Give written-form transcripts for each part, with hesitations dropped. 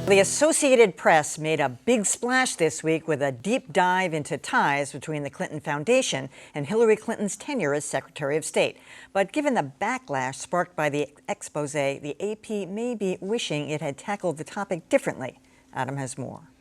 The Associated Press made a big splash this week with a deep dive into ties between the Clinton Foundation and Hillary Clinton's tenure as Secretary of State. But given the backlash sparked by the expose, the AP may be wishing it had tackled the topic differently. Adam has more.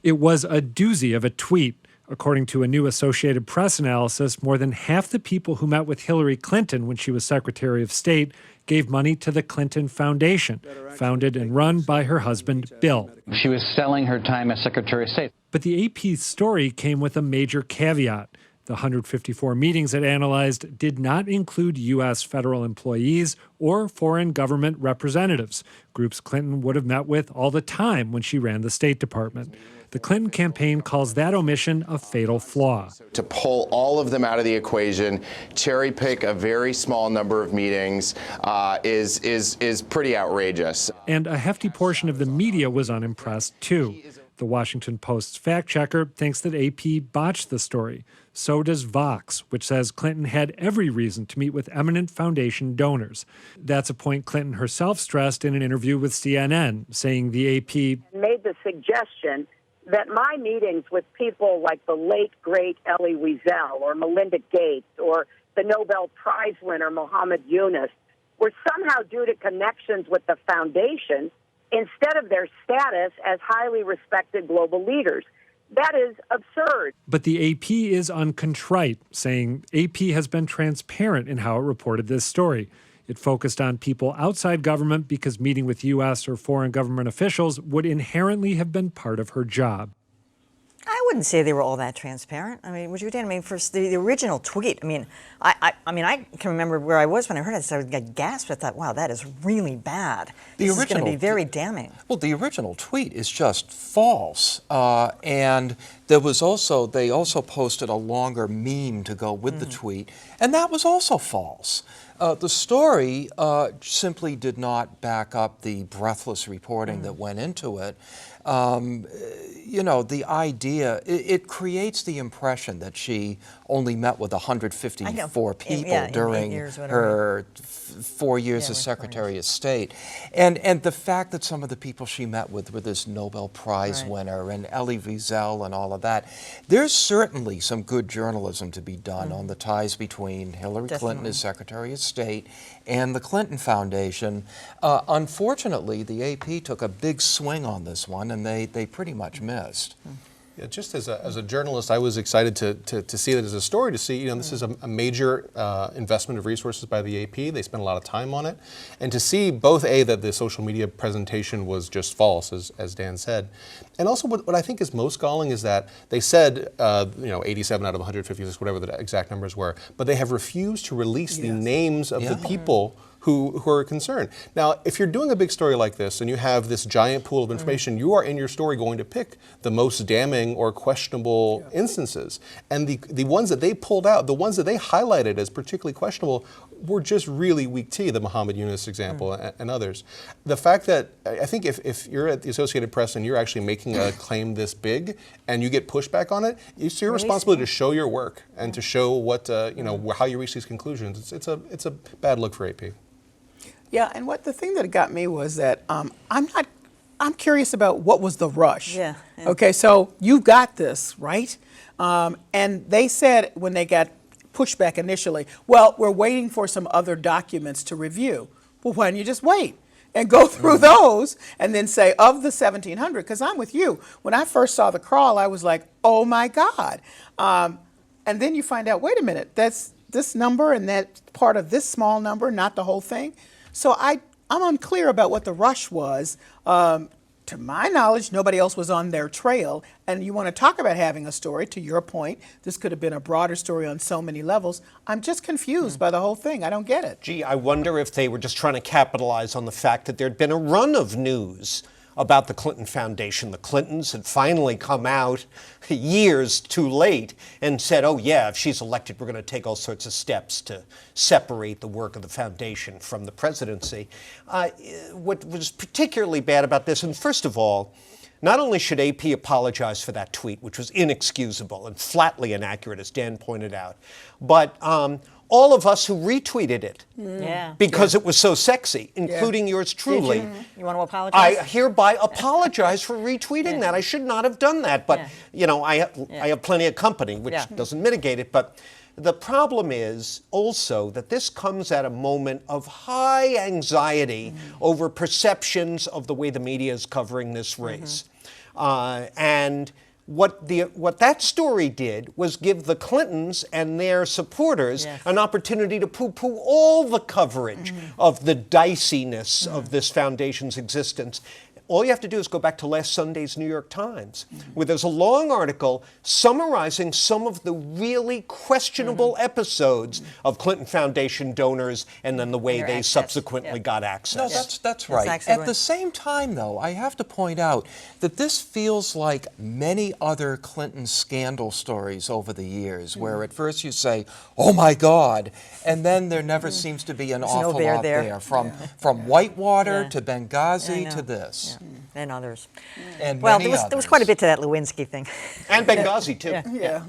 It was a doozy of a tweet. According to a new Associated Press analysis, more than half the people who met with Hillary Clinton when she was Secretary of State gave money to the Clinton Foundation, founded and run by her husband, Bill. She was selling her time as Secretary of State. But the AP's story came with a major caveat. The 154 meetings it analyzed did not include U.S. federal employees or foreign government representatives, groups Clinton would have met with all the time when she ran the State Department. The Clinton campaign calls that omission a fatal flaw. To pull all of them out of the equation, cherry pick a very small number of meetings is pretty outrageous. And a hefty portion of the media was unimpressed, too. The Washington Post's fact-checker thinks that AP botched the story. So does Vox, which says Clinton had every reason to meet with eminent foundation donors. That's a point Clinton herself stressed in an interview with CNN, saying the AP made the suggestion that my meetings with people like the late, great Elie Wiesel or Melinda Gates or the Nobel Prize winner Muhammad Yunus were somehow due to connections with the foundation instead of their status as highly respected global leaders. That is absurd. But the AP is uncontrite, saying AP has been transparent in how it reported this story. It focused on people outside government because meeting with U.S. or foreign government officials would inherently have been part of her job. I wouldn't say they were all that transparent. I mean, would you, Dan? I mean, first, the original tweet, I can remember where I was when I heard it, so I gasped. I thought, wow, that is really bad. This is going to be very damning. Well, the original tweet is just false. And there was also, they also posted a longer meme to go with the tweet, and that was also false. The story simply did not back up the breathless reporting that went into it. You know, the idea, it creates the impression that she only met with 154 people during her 4 years as Secretary of State. And the fact that some of the people she met with were this Nobel Prize winner and Elie Wiesel and all of that, there's certainly some good journalism to be done on the ties between Hillary Clinton as Secretary of State and the Clinton Foundation. Unfortunately, the AP took a big swing on this one, and they pretty much missed. Yeah, just as a journalist, I was excited to see it as a story, to see, you know, this is a major investment of resources by the AP. They spent a lot of time on it. And to see both, A, that the social media presentation was just false, as Dan said, and also what I think is most galling is that they said, you know, 87 out of 156, whatever the exact numbers were, but they have refused to release the names of the people who are concerned. Now, if you're doing a big story like this and you have this giant pool of information, you are in your story going to pick the most damning or questionable instances. And the ones that they pulled out, the ones that they highlighted as particularly questionable, were just really weak tea, the Muhammad Yunus example and others. The fact that, I think if you're at the Associated Press and you're actually making a claim this big and you get pushback on it, it's your responsibility to show your work and to show what, you know, how you reach these conclusions. It's a bad look for AP. Yeah, and the thing that got me was that I'm curious about what was the rush. Yeah. Okay, so you got this, right? And they said when they got pushback initially, well, we're waiting for some other documents to review. Well, why don't you just wait and go through those and then say, of the 1,700, because I'm with you. When I first saw the crawl, I was like, oh my God. And then you find out, wait a minute, that's this number and that part of this small number, not the whole thing. So I'm unclear about what the rush was. To my knowledge, nobody else was on their trail. And you want to talk about having a story, to your point, this could have been a broader story on so many levels. I'm just confused by the whole thing. I don't get it. Gee, I wonder if they were just trying to capitalize on the fact that there'd been a run of news about the Clinton Foundation. The Clintons had finally come out years too late and said, oh yeah, if she's elected, we're going to take all sorts of steps to separate the work of the foundation from the presidency. What was particularly bad about this, and first of all, not only should AP apologize for that tweet, which was inexcusable and flatly inaccurate, as Dan pointed out, but all of us who retweeted it Yeah. because it was so sexy, including yours truly. You want to apologize? I hereby apologize for retweeting that. I should not have done that, but you know, I have plenty of company, which doesn't mitigate it. But the problem is also that this comes at a moment of high anxiety over perceptions of the way the media is covering this race, and what that story did was give the Clintons and their supporters an opportunity to poo-poo all the coverage of the diciness of this foundation's existence. All you have to do is go back to last Sunday's New York Times, where there's a long article summarizing some of the really questionable episodes of Clinton Foundation donors and then the way they subsequently got access. No, that's right. At the same time, though, I have to point out that this feels like many other Clinton scandal stories over the years, where at first you say, oh my God, and then there never seems to be an awful lot there. From Whitewater to Benghazi to this. And others. And Well, many there was quite a bit to that Lewinsky thing. And Benghazi, too. Yeah.